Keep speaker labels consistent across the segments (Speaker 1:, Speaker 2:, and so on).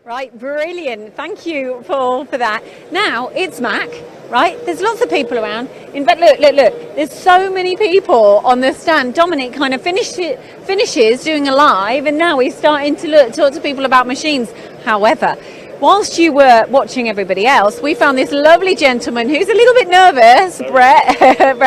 Speaker 1: Right, brilliant. Thank you, Paul, for that. Now, it's MACH, right? There's lots of people around. In fact, look. There's so many people on the stand. Dominic kind of finishes doing a live, and now he's starting to talk to people about machines. However, whilst you were watching everybody else, we found this lovely gentleman who's a little bit nervous, Brett.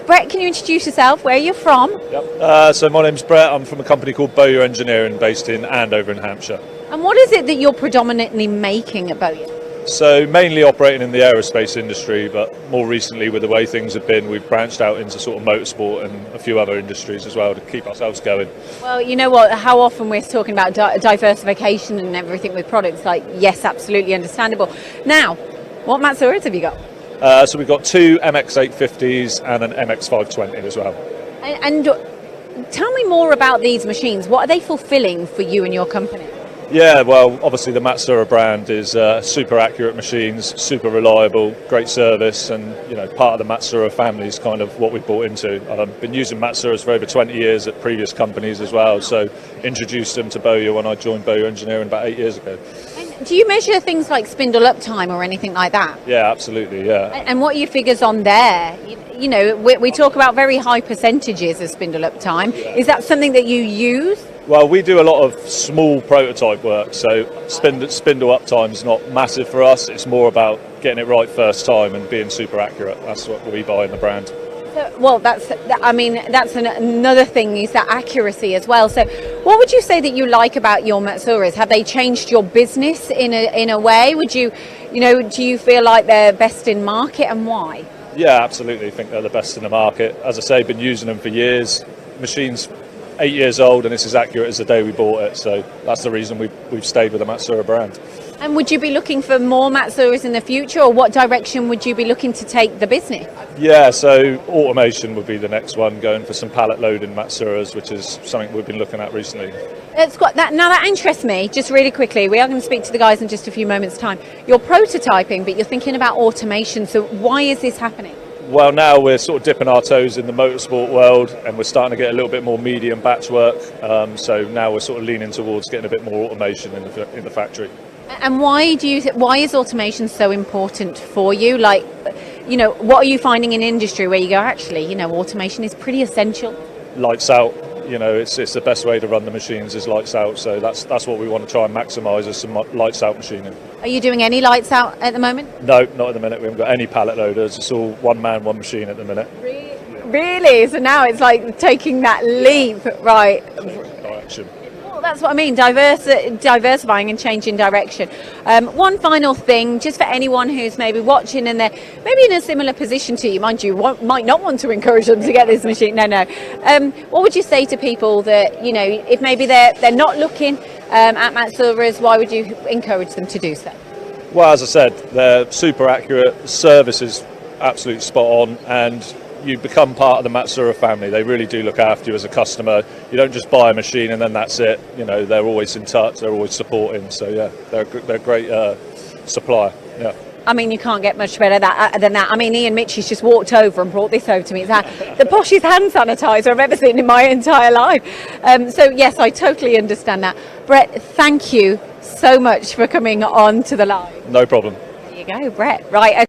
Speaker 1: Brett, can you introduce yourself? Where are you from?
Speaker 2: Yep. So my name's Brett. I'm from a company called Bowyer Engineering based in Andover in Hampshire.
Speaker 1: And what is it that you're predominantly making at Bowyer?
Speaker 2: So mainly operating in the aerospace industry, but more recently with the way things have been, we've branched out into sort of motorsport and a few other industries as well to keep ourselves going.
Speaker 1: Well, you know what, how often we're talking about diversification and everything with products, like, yes, absolutely understandable. Now, what Matsuras have you got?
Speaker 2: So we've got two MX 850s and an MX 520 as well.
Speaker 1: And tell me more about these machines. What are they fulfilling for you and your company?
Speaker 2: Yeah, well, obviously the Matsuura brand is super accurate machines, super reliable, great service, and part of the Matsuura family is kind of what we bought into. I've been using Matsuras for over 20 years at previous companies as well, so introduced them to Bowyer when I joined Bowyer Engineering about 8 years ago.
Speaker 1: And do you measure things like spindle uptime or anything like that?
Speaker 2: Yeah, absolutely, yeah.
Speaker 1: And what are your figures on there? We talk about very high percentages of spindle uptime.
Speaker 2: Yeah.
Speaker 1: Is that something that you use?
Speaker 2: Well, we do a lot of small prototype work, so spindle uptime is not massive for us. It's more about getting it right first time and being super accurate. That's what we buy in the brand.
Speaker 1: Well, that's another thing, is that accuracy as well. So what would you say that you like about your Matsuras? Have they changed your business in a way? Would you, do you feel like they're best in market, and why?
Speaker 2: Yeah, absolutely. I think they're the best in the market. As I say, been using them for years. Machines 8 years old, and it's as accurate as the day we bought it, so that's the reason we've stayed with the Matsuura brand.
Speaker 1: And would you be looking for more Matsuras in the future, or what direction would you be looking to take the business?
Speaker 2: Yeah, so automation would be the next one, going for some pallet loading Matsuras, which is something we've been looking at recently.
Speaker 1: Now that interests me, just really quickly. We are going to speak to the guys in just a few moments' time. You're prototyping, but you're thinking about automation, so why is this happening?
Speaker 2: Well, now we're sort of dipping our toes in the motorsport world, and we're starting to get a little bit more medium batch work. So now we're sort of leaning towards getting a bit more automation in the factory.
Speaker 1: And why is automation so important for you? Like, what are you finding in industry where you go, actually, automation is pretty essential?
Speaker 2: Lights out. It's the best way to run the machines is lights out. So that's what we want to try and maximise, is some lights out machining.
Speaker 1: Are you doing any lights out at the moment?
Speaker 2: No, not at the minute. We haven't got any pallet loaders. It's all one man, one machine at the minute.
Speaker 1: Really? So now it's like taking that leap, right?
Speaker 2: Direction.
Speaker 1: Well, that's what I mean, diversifying and changing direction. One final thing, just for anyone who's maybe watching and they're maybe in a similar position to you, mind you, might not want to encourage them to get this machine. No. What would you say to people that, if maybe they're not looking at Matsuras, why would you encourage them to do so?
Speaker 2: Well, as I said, they're super accurate. The service is absolutely spot on, and you become part of the Matsuura family. They really do look after you as a customer. You don't just buy a machine and then that's it. They're always in touch. They're always supporting. So yeah, they're a great supplier. Yeah. I
Speaker 1: mean, you can't get much better than that. I mean, Ian Mitchell's just walked over and brought this over to me. It's the poshest hand sanitizer I've ever seen in my entire life. So yes, I totally understand that. Brett, thank you so much for coming on to the live.
Speaker 2: No problem.
Speaker 1: There you go, Brett. Right.